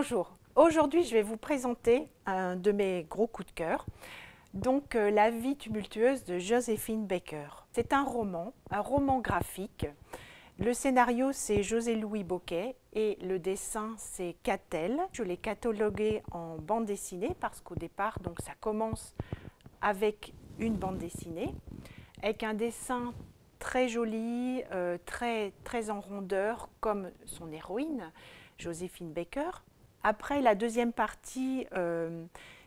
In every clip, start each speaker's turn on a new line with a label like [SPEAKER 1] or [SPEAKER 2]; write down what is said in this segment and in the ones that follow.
[SPEAKER 1] Bonjour, aujourd'hui je vais vous présenter un de mes gros coups de cœur, donc La vie tumultueuse de Joséphine Baker. C'est un roman graphique. Le scénario c'est José-Louis Bocquet et le dessin c'est Catel. Je l'ai catalogué en bande dessinée parce qu'au départ donc ça commence avec une bande dessinée avec un dessin très joli, très en rondeur comme son héroïne Joséphine Baker. Après, la deuxième partie,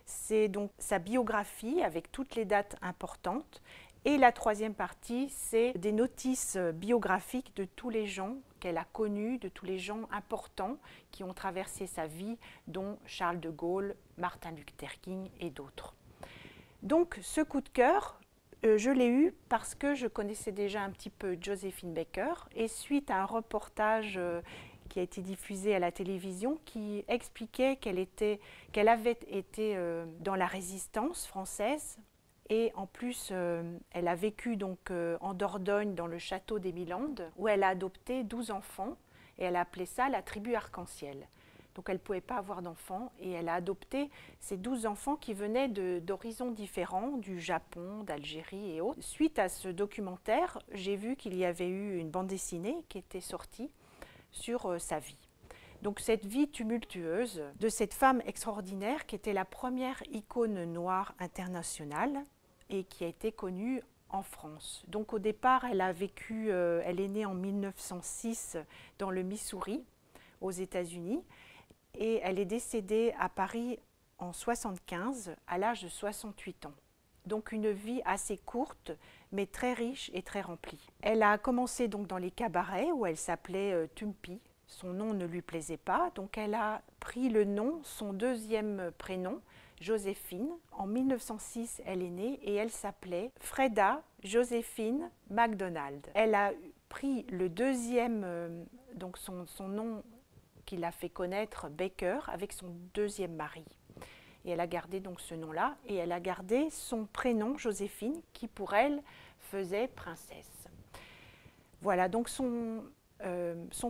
[SPEAKER 1] c'est donc sa biographie avec toutes les dates importantes. Et la troisième partie, c'est des notices biographiques de tous les gens qu'elle a connus, de tous les gens importants qui ont traversé sa vie, dont Charles de Gaulle, Martin Luther King et d'autres. Donc ce coup de cœur, je l'ai eu parce que je connaissais déjà un petit peu Joséphine Baker et suite à un reportage qui a été diffusé à la télévision qui expliquait qu'elle avait été dans la résistance française et en plus elle a vécu donc en Dordogne dans le château des Milandes où elle a adopté 12 enfants et elle a appelé ça la tribu arc-en-ciel. Donc elle ne pouvait pas avoir d'enfants et elle a adopté ces 12 enfants qui venaient d'horizons différents, du Japon, d'Algérie et autres. Suite à ce documentaire, j'ai vu qu'il y avait eu une bande dessinée qui était sortie sur sa vie. Donc cette vie tumultueuse de cette femme extraordinaire qui était la première icône noire internationale et qui a été connue en France. Donc au départ, elle est née en 1906 dans le Missouri, aux États-Unis, et elle est décédée à Paris en 1975 à l'âge de 68 ans. Donc une vie assez courte, mais très riche et très remplie. Elle a commencé donc dans les cabarets où elle s'appelait Tumpy. Son nom ne lui plaisait pas, donc elle a pris le nom, son deuxième prénom, Joséphine. En 1906, elle est née et elle s'appelait Freda Joséphine MacDonald. Elle a pris le deuxième, donc son nom qui l'a fait connaître, Baker, avec son deuxième mari. Et elle a gardé donc ce nom-là, et elle a gardé son prénom, Joséphine, qui pour elle faisait princesse. Voilà, donc son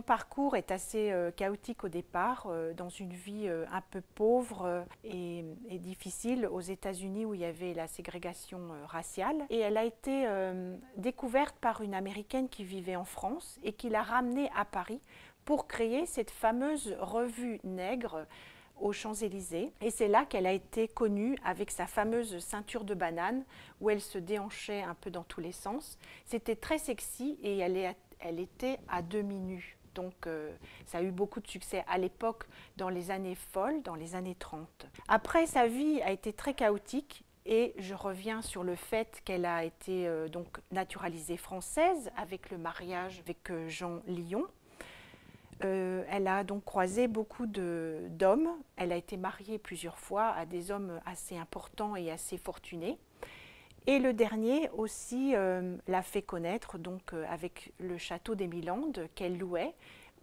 [SPEAKER 1] parcours est assez chaotique au départ, dans une vie un peu pauvre et difficile aux États-Unis où il y avait la ségrégation raciale. Et elle a été découverte par une Américaine qui vivait en France et qui l'a ramenée à Paris pour créer cette fameuse revue Nègre aux Champs-Élysées. Et c'est là qu'elle a été connue avec sa fameuse ceinture de banane où elle se déhanchait un peu dans tous les sens. C'était très sexy et elle était à demi-nue. Donc ça a eu beaucoup de succès à l'époque dans les années folles, dans les années 30. Après, sa vie a été très chaotique et je reviens sur le fait qu'elle a été donc naturalisée française avec le mariage avec Jean Lyon. Elle a donc croisé beaucoup d'hommes. Elle a été mariée plusieurs fois à des hommes assez importants et assez fortunés. Et le dernier aussi l'a fait connaître donc, avec le château des Milandes qu'elle louait,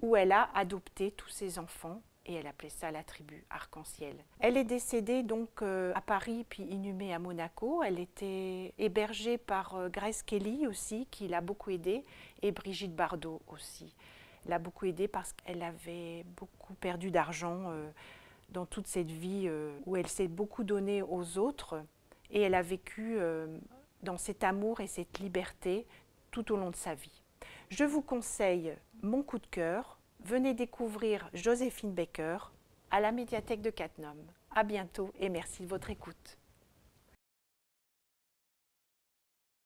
[SPEAKER 1] où elle a adopté tous ses enfants et elle appelait ça la tribu arc-en-ciel. Elle est décédée donc à Paris puis inhumée à Monaco. Elle était hébergée par Grace Kelly aussi qui l'a beaucoup aidée et Brigitte Bardot aussi. L'a beaucoup aidée parce qu'elle avait beaucoup perdu d'argent dans toute cette vie où elle s'est beaucoup donnée aux autres et elle a vécu dans cet amour et cette liberté tout au long de sa vie. Je vous conseille mon coup de cœur. Venez découvrir Joséphine Baker à la médiathèque de Cattenom. À bientôt et merci de votre écoute.